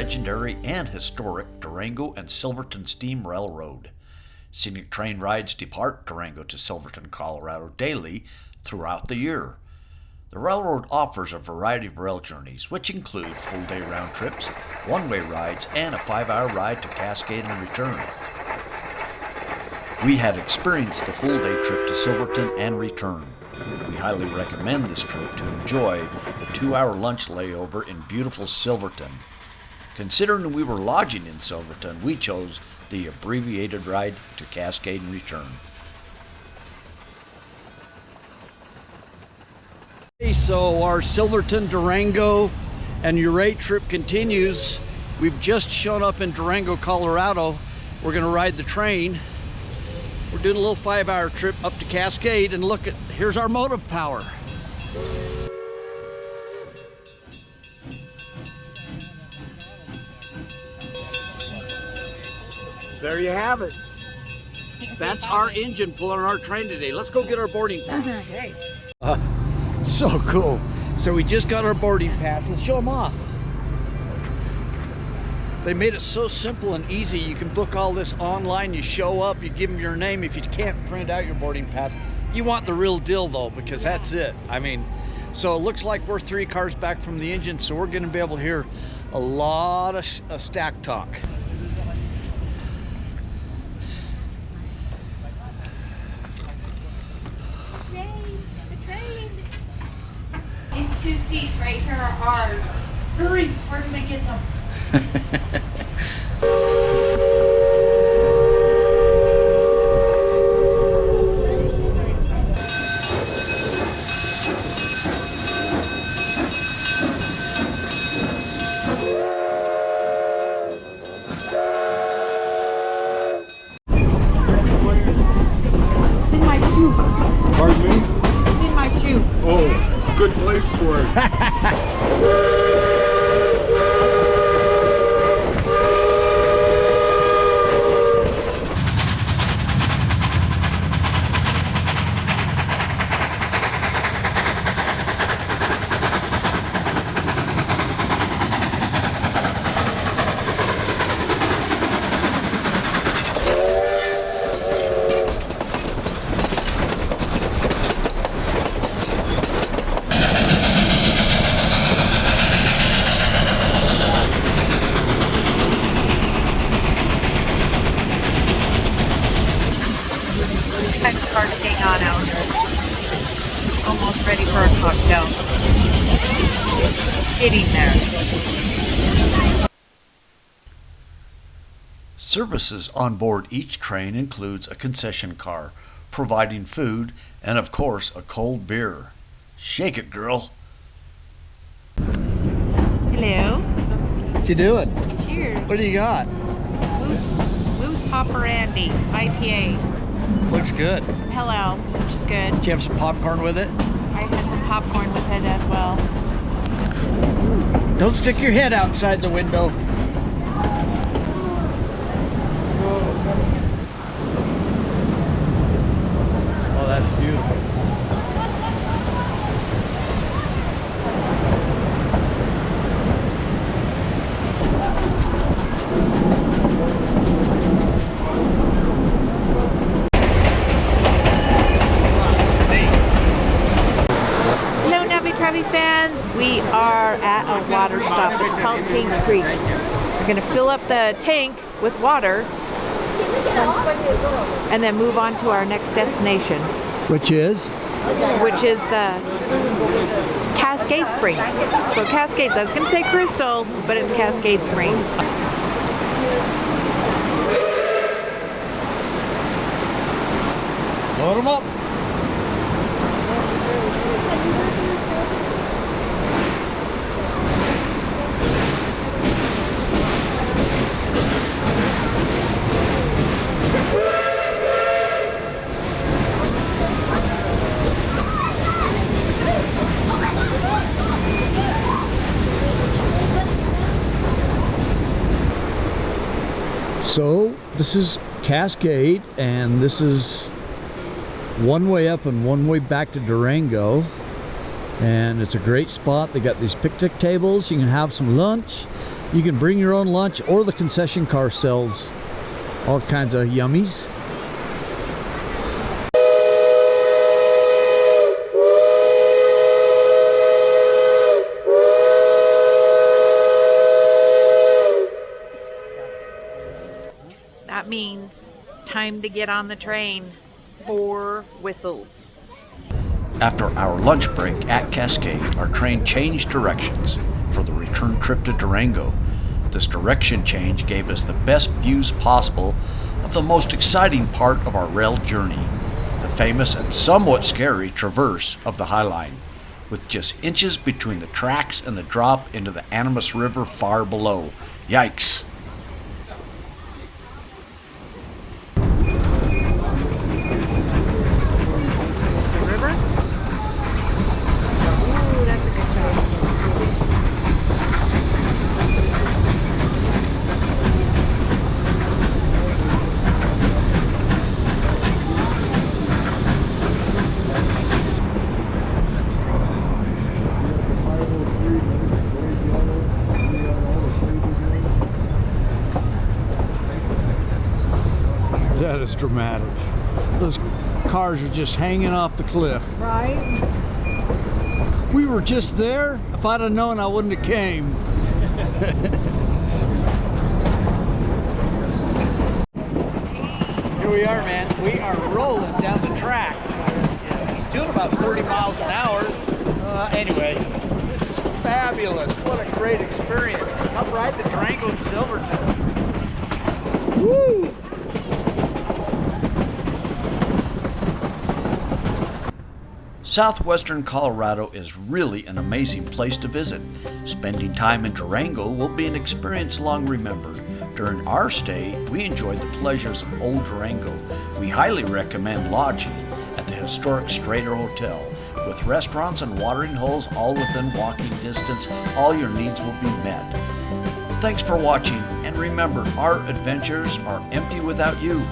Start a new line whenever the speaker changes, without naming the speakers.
legendary and historic Durango and Silverton Steam Railroad. Scenic train rides depart Durango to Silverton, Colorado daily throughout the year. The railroad offers a variety of rail journeys, which include full-day round trips, one-way rides, and a 5-hour ride to Cascade and return. We had experienced the full-day trip to Silverton and return. We highly recommend this trip to enjoy the 2-hour lunch layover in beautiful Silverton. Considering we were lodging in Silverton, we chose the abbreviated ride to Cascade and return.
So our Silverton, Durango, and Ouray trip continues. We've just shown up in Durango, Colorado. We're gonna ride the train. We're doing a little 5-hour trip up to Cascade, and look at, here's our motive power. There you have it. That's our engine pulling our train today. Let's go get our boarding pass.
Okay.
So cool. So we just got our boarding pass. Let's show them off. They made it so simple and easy. You can book all this online. You show up, you give them your name. If you can't print out your boarding pass, you want the real deal though, because that's it. I mean, so it looks like we're 3 cars back from the engine, so we're going to be able to hear a lot of stack talk.
These 2 seats right here are ours. Hurry before everybody gets them.
It's in my shoe.
Pardon me?
It's in my shoe.
Oh, good place for it.
Hard to hang on out here. Almost ready for a cocktail. Getting there.
Services on board each train includes a concession car, providing food and of course a cold beer. Shake it, girl.
Hello.
What you doing?
Cheers.
What do you got?
Moose Hopper Andy, IPA.
Looks good.
Some hello, which is good.
Did you have some popcorn with it?
I had some popcorn with it as well.
Don't stick your head outside the window. Oh, that's beautiful.
Fans, we are at a water stop. It's called Tank Creek. We're going to fill up the tank with water and then move on to our next destination,
Which is?
the Cascade Springs. So Cascades, I was going to say Crystal, but it's Cascade Springs.
Load them up. So this is Cascade, and this is one way up and one way back to Durango, and it's a great spot. They got these picnic tables. You can have some lunch, You can bring your own lunch, or the concession car sells all kinds of yummies.
That means time to get on the train. 4 whistles.
After our lunch break at Cascade, our train changed directions for the return trip to Durango. This direction change gave us the best views possible of the most exciting part of our rail journey, the famous and somewhat scary traverse of the High Line, with just inches between the tracks and the drop into the Animus River far below. Yikes!
River? Ooh, that's a good shot.
That is dramatic. Those cars are just hanging off the cliff.
Right?
We were just there. If I'd have known, I wouldn't have came. Here we are, man. We are rolling down the track. He's doing about 30 miles an hour. Anyway, this is fabulous. What a great experience. Come ride the Durango and Silverton. Woo!
Southwestern Colorado is really an amazing place to visit. Spending time in Durango will be an experience long remembered. During our stay, we enjoyed the pleasures of Old Durango. We highly recommend lodging at the historic Strader Hotel. With restaurants and watering holes all within walking distance, all your needs will be met. Thanks for watching, and remember, our adventures are empty without you.